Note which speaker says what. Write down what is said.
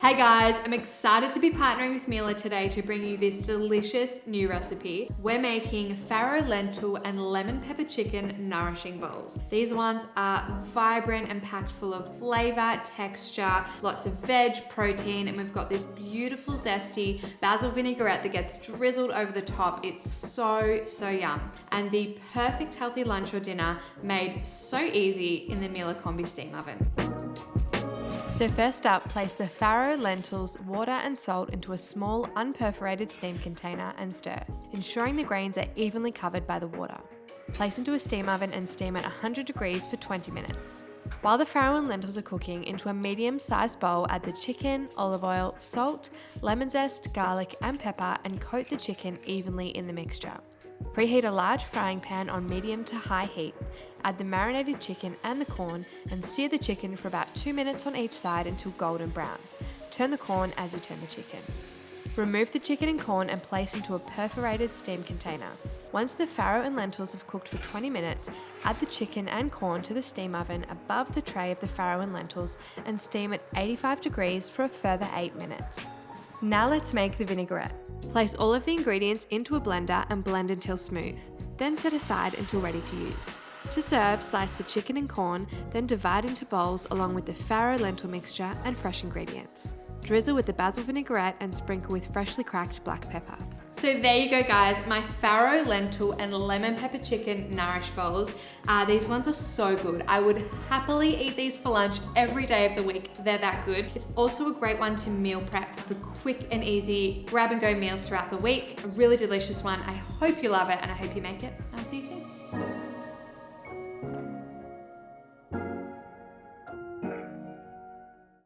Speaker 1: Hey guys, I'm excited to be partnering with Mila today to bring you this delicious new recipe. We're making farro lentil and lemon pepper chicken nourishing bowls. These ones are vibrant and packed full of flavor, texture, lots of veg, protein, and we've got this beautiful zesty basil vinaigrette that gets drizzled over the top. It's so yum. And the perfect healthy lunch or dinner made so easy in the Mila Combi steam oven. So first up, place the farro, lentils, water and salt into a small unperforated steam container and stir, ensuring the grains are evenly covered by the water. Place into a steam oven and steam at 100 degrees for 20 minutes. While the farro and lentils are cooking, into a medium-sized bowl add the chicken, olive oil, salt, lemon zest, garlic and pepper and coat the chicken evenly in the mixture. Preheat a large frying pan on medium to high heat. Add the marinated chicken and the corn and sear the chicken for about 2 minutes on each side until golden brown. Turn the corn as you turn the chicken. Remove the chicken and corn and place into a perforated steam container. Once the farro and lentils have cooked for 20 minutes, add the chicken and corn to the steam oven above the tray of the farro and lentils and steam at 85 degrees for a further 8 minutes. Now let's make the vinaigrette. Place all of the ingredients into a blender and blend until smooth. Then set aside until ready to use. To serve, slice the chicken and corn, then divide into bowls along with the farro lentil mixture and fresh ingredients. Drizzle with the basil vinaigrette and sprinkle with freshly cracked black pepper. So there you go guys, my farro, lentil and lemon pepper chicken nourish bowls. These ones are so good. I would happily eat these for lunch every day of the week. They're that good. It's also a great one to meal prep for quick and easy grab and go meals throughout the week. A really delicious one. I hope you love it and I hope you make it. I'll see you soon.